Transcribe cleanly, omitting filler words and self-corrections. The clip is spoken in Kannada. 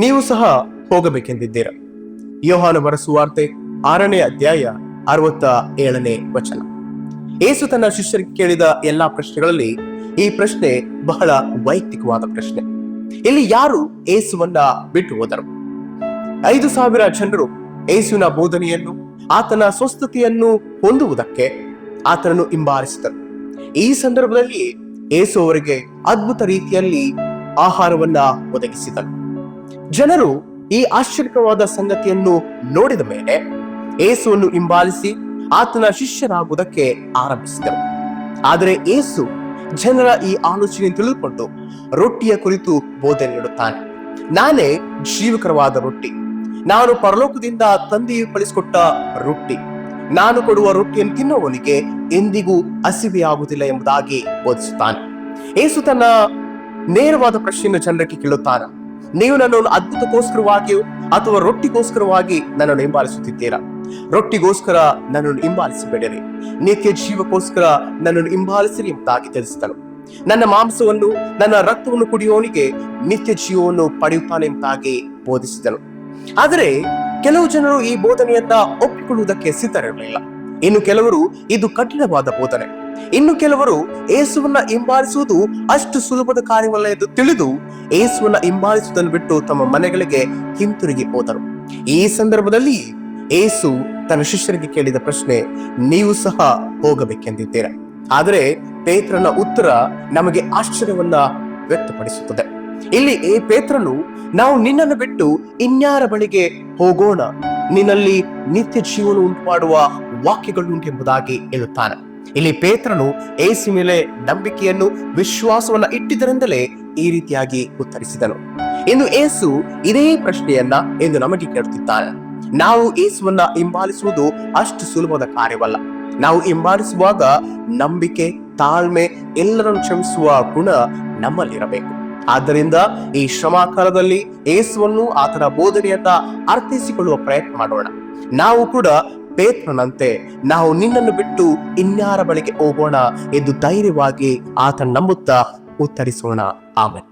ನೀವು ಸಹ ಹೋಗಬೇಕೆಂದಿದ್ದೀರ. ಯೋಹಾನ ಬರೆಸುವಾರ್ತೆ 6ನೇ ಅಧ್ಯಾಯ 67ನೇ ವಚನ. ಯೇಸು ತನ್ನ ಶಿಷ್ಯರಿಗೆ ಕೇಳಿದ ಎಲ್ಲಾ ಪ್ರಶ್ನೆಗಳಲ್ಲಿ ಈ ಪ್ರಶ್ನೆ ಬಹಳ ವೈಯಕ್ತಿಕವಾದ ಪ್ರಶ್ನೆ. ಇಲ್ಲಿ ಯಾರು ಯೇಸುವನ್ನ ಬಿಟ್ಟು ಹೋದರು? 5,000 ಜನರು ಯೇಸುವಿನ ಬೋಧನೆಯನ್ನು, ಆತನ ಸ್ವಸ್ಥತೆಯನ್ನು ಹೊಂದುವುದಕ್ಕೆ ಆತನನ್ನು ಹಿಂಬಾಲಿಸಿದರು. ಈ ಸಂದರ್ಭದಲ್ಲಿ ಯೇಸು ಅವರಿಗೆ ಅದ್ಭುತ ರೀತಿಯಲ್ಲಿ ಆಹಾರವನ್ನ ಒದಗಿಸಿದರು. ಜನರು ಈ ಆಶ್ಚರ್ಯಕರವಾದ ಸಂಗತಿಯನ್ನು ನೋಡಿದ ಮೇಲೆ ಯೇಸುವನ್ನು ಹಿಂಬಾಲಿಸಿ ಆತನ ಶಿಷ್ಯರಾಗುವುದಕ್ಕೆ ಆರಂಭಿಸಿದರು. ಆದರೆ ಯೇಸು ಜನರ ಈ ಆಲೋಚನೆ ತಿಳಿದುಕೊಂಡು ರೊಟ್ಟಿಯ ಕುರಿತು ಬೋಧನೆ ನೀಡುತ್ತಾನೆ. ನಾನೇ ಜೀವಕರವಾದ ರೊಟ್ಟಿ, ನಾನು ಪರಲೋಕದಿಂದ ತಂದೆಯು ಕಳಿಸಿಕೊಟ್ಟ ರೊಟ್ಟಿ, ನಾನು ಕೊಡುವ ರೊಟ್ಟಿಯನ್ನು ತಿನ್ನುವವನಿಗೆ ಎಂದಿಗೂ ಹಸಿವೆಯಾಗುವುದಿಲ್ಲ ಎಂಬುದಾಗಿ ಬೋಧಿಸುತ್ತಾನೆ. ಯೇಸು ತನ್ನ ನೇರವಾದ ಪ್ರಶ್ನೆಯನ್ನು ಜನರಿಗೆ ಕೇಳುತ್ತಾನೆ. ನೀವು ನನ್ನನ್ನು ಅದ್ಭುತಕ್ಕೋಸ್ಕರವಾಗಿಯೂ ಅಥವಾ ರೊಟ್ಟಿಗೋಸ್ಕರವಾಗಿ ನನ್ನನ್ನು ಹಿಂಬಾಲಿಸುತ್ತಿದ್ದೀರಾ? ರೊಟ್ಟಿಗೋಸ್ಕರ ನನ್ನನ್ನು ಹಿಂಬಾಲಿಸಬೇಡಿರಿ, ನಿತ್ಯ ಜೀವಕ್ಕೋಸ್ಕರ ನನ್ನನ್ನು ಹಿಂಬಾಲಿಸಿರಿ ಎಂಬುದಾಗಿ ತಿಳಿಸಿದನು. ನನ್ನ ಮಾಂಸವನ್ನು, ನನ್ನ ರಕ್ತವನ್ನು ಕುಡಿಯುವವನಿಗೆ ನಿತ್ಯ ಜೀವವನ್ನು ಪಡೆಯುತ್ತಾನೆ ಎಂಬುದಾಗಿ ಬೋಧಿಸಿದನು. ಆದರೆ ಕೆಲವು ಜನರು ಈ ಬೋಧನೆಯನ್ನ ಒಪ್ಪಿಕೊಳ್ಳುವುದಕ್ಕೆ ಸಿದ್ಧರಿರಲಿಲ್ಲ. ಇನ್ನು ಕೆಲವರು ಇದು ಕಠಿಣವಾದ ಬೋಧನೆ, ಇನ್ನು ಕೆಲವರು ಯೇಸುವನ್ನ ಹಿಂಬಾಲಿಸುವುದು ಅಷ್ಟು ಸುಲಭದ ಕಾರ್ಯವಲ್ಲ ಎಂದು ತಿಳಿದು ಯೇಸುವನ್ನ ಹಿಂಬಾಲಿಸುವುದನ್ನು ಬಿಟ್ಟು ತಮ್ಮ ಮನೆಗಳಿಗೆ ಹಿಂತಿರುಗಿ ಹೋದರು. ಈ ಸಂದರ್ಭದಲ್ಲಿ ಯೇಸು ತನ್ನ ಶಿಷ್ಯರಿಗೆ ಕೇಳಿದ ಪ್ರಶ್ನೆ, ನೀವು ಸಹ ಹೋಗಬೇಕೆಂದಿದ್ದೀರಾ? ಆದರೆ ಪೇತ್ರನ ಉತ್ತರ ನಮಗೆ ಆಶ್ಚರ್ಯವನ್ನ ವ್ಯಕ್ತಪಡಿಸುತ್ತದೆ. ಇಲ್ಲಿ ಪೇತ್ರನು, ನಾವು ನಿನ್ನನ್ನು ಬಿಟ್ಟು ಇನ್ಯಾರ ಬಳಿಗೆ ಹೋಗೋಣ? ನಿನ್ನಲ್ಲಿ ನಿತ್ಯ ಜೀವನ ಉಂಟು ಮಾಡುವ ವಾಕ್ಯಗಳು ಉಂಟು ಎಂಬುದಾಗಿ ಹೇಳುತ್ತಾನೆ. ಇಲ್ಲಿ ಪೇತ್ರನು ಯೇಸು ಮೇಲೆ ನಂಬಿಕೆಯನ್ನು, ವಿಶ್ವಾಸವನ್ನ ಇಟ್ಟಿದ್ದರಿಂದಲೇ ಈ ರೀತಿಯಾಗಿ ಉತ್ತರಿಸಿದನು. ಇನ್ನು ಯೇಸು ಇದೇ ಪ್ರಶ್ನೆಯನ್ನ ಎಂದು ನಮಗೆ ಕೇಳುತ್ತಿದ್ದಾನೆ. ನಾವು ಯೇಸುವನ್ನ ಹಿಂಬಾಲಿಸುವುದು ಅಷ್ಟು ಸುಲಭದ ಕಾರ್ಯವಲ್ಲ. ನಾವು ಹಿಂಬಾಲಿಸುವಾಗ ನಂಬಿಕೆ, ತಾಳ್ಮೆ, ಎಲ್ಲರನ್ನು ಕ್ಷಮಿಸುವ ಗುಣ ನಮ್ಮಲ್ಲಿರಬೇಕು. ಆದ್ದರಿಂದ ಈ ಶ್ರಮಕಾಲದಲ್ಲಿ ಯೇಸುವನ್ನು, ಆತನ ಬೋಧನೆಯನ್ನ ಅರ್ಥೈಸಿಕೊಳ್ಳುವ ಪ್ರಯತ್ನ ಮಾಡೋಣ. ನಾವು ಕೂಡ ಪೇತ್ರನಂತೆ ನಾವು ನಿನ್ನನ್ನು ಬಿಟ್ಟು ಇನ್ಯಾರ ಬಳಿಗೆ ಹೋಗೋಣ ಎಂದು ಧೈರ್ಯವಾಗಿ ಆತನ ನಂಬುತ್ತಾ ಉತ್ತರಿಸೋಣ. ಆಮೆನ್.